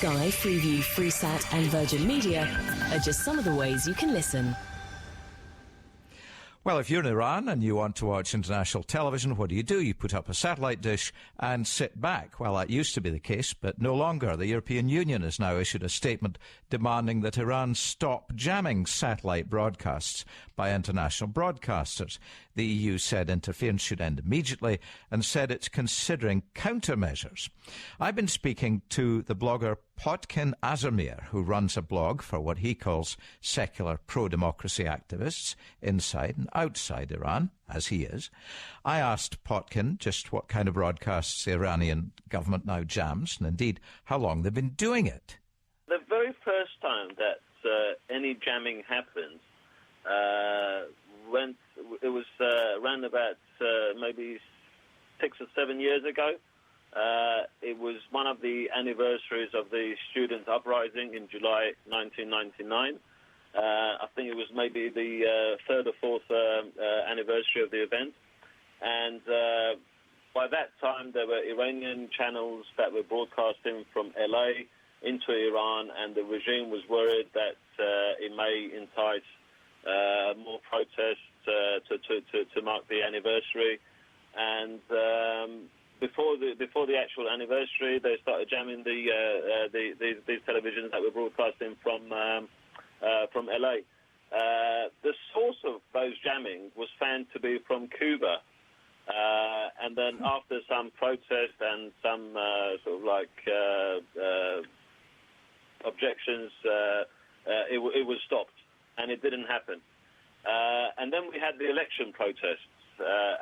Sky, Freeview, Freesat and Virgin Media are just some of the ways you can listen. Well, if you're in Iran and you want to watch international television, what do? You put up a satellite dish and sit back. Well, that used to be the case, but no longer. The European Union has now issued a statement demanding that Iran stop jamming satellite broadcasts by international broadcasters. The EU said interference should end immediately and said it's considering countermeasures. I've been speaking to the blogger Potkin, who runs a blog for what he calls secular pro-democracy activists inside and outside Iran, as he is. I asked Potkin just what kind of broadcasts the Iranian government now jams, and indeed how long they've been doing it. The very first time that any jamming happened, it was around about maybe 6 or 7 years ago. It was one of the anniversaries of the student uprising in July 1999. I think it was maybe the third or fourth anniversary of the event. And by that time, there were Iranian channels that were broadcasting from LA into Iran, and the regime was worried that it may entice more protests to mark the anniversary. And before the actual anniversary, they started jamming these televisions that were broadcasting from LA. The source of those jamming was found to be from Cuba, and then after some protest and some objections, it was stopped, and it didn't happen. And then we had the election protests.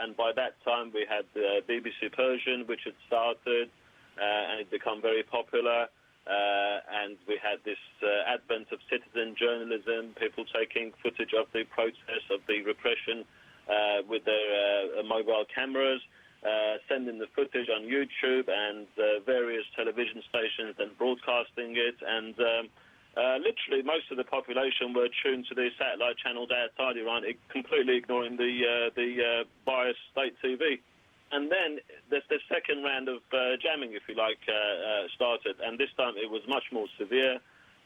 And by that time, we had the BBC Persian, which had started, and it become very popular. And we had this advent of citizen journalism, people taking footage of the protests, of the repression with their mobile cameras, sending the footage on YouTube and various television stations and broadcasting it. And literally, most of the population were tuned to the satellite channels outside Iran, completely ignoring the biased state TV. And then the second round of jamming, if you like, started, and this time it was much more severe,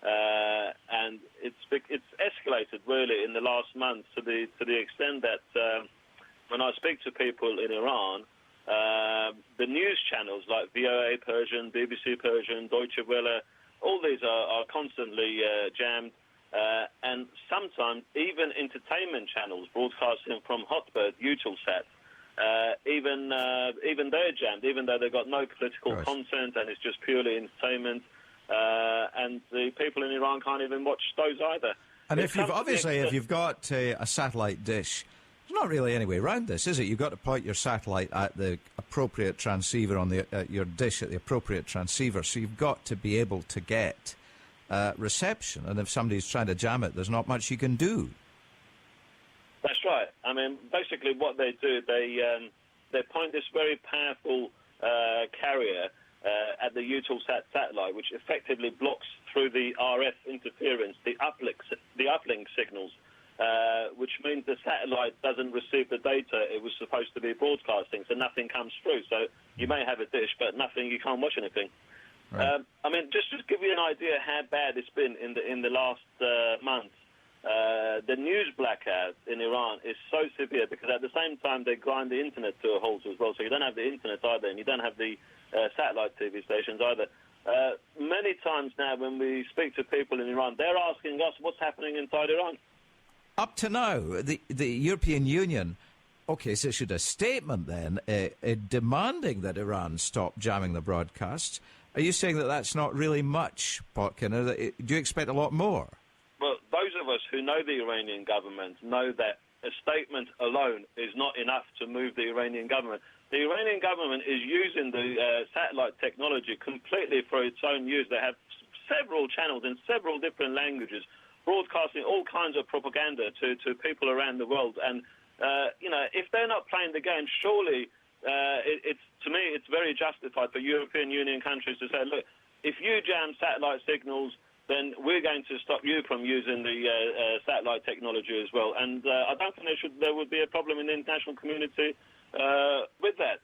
and it's escalated really in the last month to the extent that when I speak to people in Iran, the news channels like VOA Persian, BBC Persian, Deutsche Welle, all these are constantly jammed, and sometimes even entertainment channels broadcasting from Hotbird, Eutelsat, even they're jammed, even though they've got no political content and it's just purely entertainment. And the people in Iran can't even watch those either. And if you've got a satellite dish, there's not really any way around this, is it? You've got to point your satellite at the appropriate transceiver on your dish at the appropriate transceiver, so you've got to be able to get reception. And if somebody's trying to jam it, there's not much you can do. That's right. I mean, basically what they do, they point this very powerful carrier at the Eutelsat satellite, which effectively blocks through the RF interference, the uplink signals, which means the satellite doesn't receive the data it was supposed to be broadcasting, so nothing comes through. So you may have a dish, but you can't watch anything. Right. I mean, just to give you an idea how bad it's been in the last month, the news blackout in Iran is so severe because at the same time they grind the internet to a halt as well. So you don't have the internet either, and you don't have the satellite TV stations either. Many times now when we speak to people in Iran, they're asking us what's happening inside Iran. Up to now, the European Union, has issued a statement then demanding that Iran stop jamming the broadcasts. Are you saying that that's not really much, Potkin? Do you expect a lot more? Well, those of us who know the Iranian government know that a statement alone is not enough to move the Iranian government. The Iranian government is using the satellite technology completely for its own use. They have several channels in several different languages broadcasting all kinds of propaganda to people around the world. And, if they're not playing the game, surely to me it's very justified for European Union countries to say, look, if you jam satellite signals, then we're going to stop you from using the satellite technology as well. And I don't think there would be a problem in the international community with that.